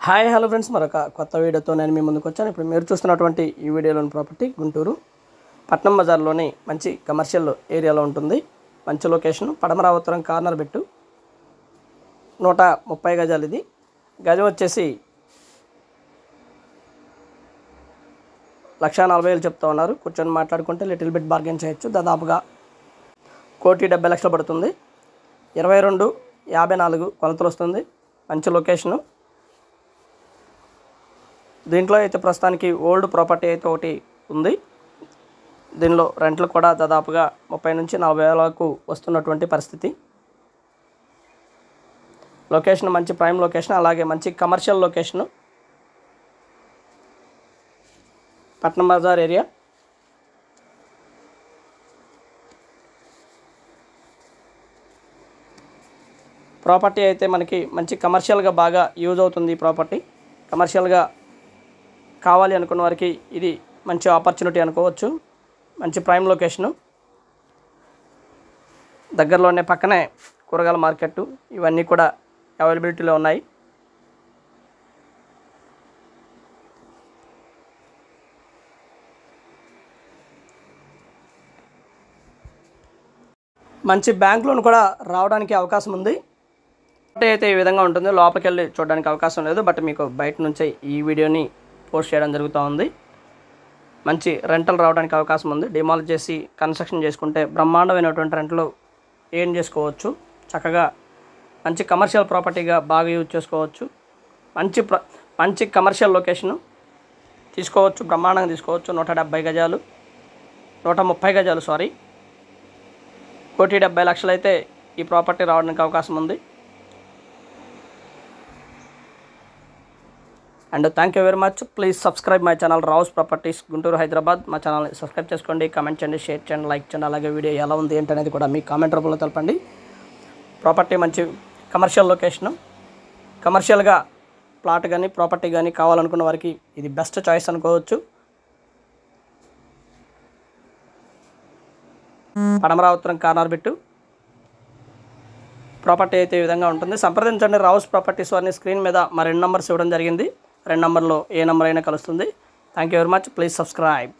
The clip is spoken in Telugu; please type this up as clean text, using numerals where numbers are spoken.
హాయ్ హలో ఫ్రెండ్స్, మరొక కొత్త వీడియోతో నేను మీ ముందుకు వచ్చాను. ఇప్పుడు మీరు చూస్తున్నటువంటి ఈ వీడియోలోని ప్రాపర్టీ గుంటూరు పట్నం బజార్లోని మంచి కమర్షియల్ ఏరియాలో ఉంటుంది. మంచి లొకేషన్, పడమర ఉత్తరం కార్నర్ బిట్టు, 130 గజాలు. ఇది గజం వచ్చేసి 1,40,000 చెప్తా ఉన్నారు. కూర్చొని మాట్లాడుకుంటే లిటిల్ బిట్ బార్గెన్ చేయొచ్చు. దాదాపుగా 1,70,00,000 పడుతుంది. 22/54 కొలతలు వస్తుంది. మంచి లొకేషను. దీంట్లో అయితే ప్రస్తుతానికి ఓల్డ్ ప్రాపర్టీ అయితే ఒకటి ఉంది. దీనిలో రెంట్లు కూడా దాదాపుగా 30 నుంచి 40 వేలకు వస్తున్నటువంటి పరిస్థితి. లొకేషన్ మంచి ప్రైమ్ లొకేషన్, అలాగే మంచి కమర్షియల్ లొకేషను. పట్నం బజార్ ఏరియా. ప్రాపర్టీ అయితే మనకి మంచి కమర్షియల్గా బాగా యూజ్ అవుతుంది. ఈ ప్రాపర్టీ కమర్షియల్గా కావాలి అనుకున్న వారికి ఇది మంచి ఆపర్చునిటీ అనుకోవచ్చు. మంచి ప్రైమ్ లొకేషను. దగ్గరలోనే పక్కనే కూరగాయల మార్కెట్టు, ఇవన్నీ కూడా అవైలబిలిటీలో ఉన్నాయి. మంచి బ్యాంక్ లోన్ కూడా రావడానికి అవకాశం ఉంది. అయితే ఈ విధంగా ఉంటుంది. లోపలికి వెళ్ళి చూడడానికి అవకాశం లేదు, బట్ మీకు బయట నుంచే ఈ వీడియోని పోస్ట్ చేయడం జరుగుతూ ఉంది. మంచి రెంటల్ రావడానికి అవకాశం ఉంది. డిమాలిష్ చేసి కన్స్ట్రక్షన్ చేసుకుంటే బ్రహ్మాండమైనటువంటి రెంట్లు ఏం చేసుకోవచ్చు. చక్కగా మంచి కమర్షియల్ ప్రాపర్టీగా బాగా యూజ్ చేసుకోవచ్చు. మంచి కమర్షియల్ లొకేషను తీసుకోవచ్చు. బ్రహ్మాండంగా తీసుకోవచ్చు. 170 గజాలు, 130 గజాలు, 1,70,00,000 అయితే ఈ ప్రాపర్టీ రావడానికి అవకాశం ఉంది. And thank you very much. Please subscribe my channel Rao's properties Guntur, Hyderabad. మా ఛానల్ని సబ్స్క్రైబ్ చేసుకోండి, కామెంట్ చేయండి, షేర్ చేయండి, లైక్ చేయండి. అలాగే వీడియో ఎలా ఉంది ఏంటనేది కూడా మీ కామెంట్ రూపంలో తెలపండి. ప్రాపర్టీ మంచి కమర్షియల్ లొకేషను. కమర్షియల్గా ప్లాట్ కానీ ప్రాపర్టీ కానీ కావాలనుకున్న వారికి ఇది బెస్ట్ చాయిస్ అనుకోవచ్చు. పడమర ఉత్తరం కార్నర్ బిట్టు. ప్రాపర్టీ అయితే ఈ విధంగా ఉంటుంది. సంప్రదించండి రావుస్ ప్రాపర్టీస్ వారిని. స్క్రీన్ మీద మా 2 నంబర్స్ ఇవ్వడం జరిగింది. 2 నంబర్లో ఏ నెంబర్ అయినా కలుస్తుంది. Thank you very much. Please subscribe.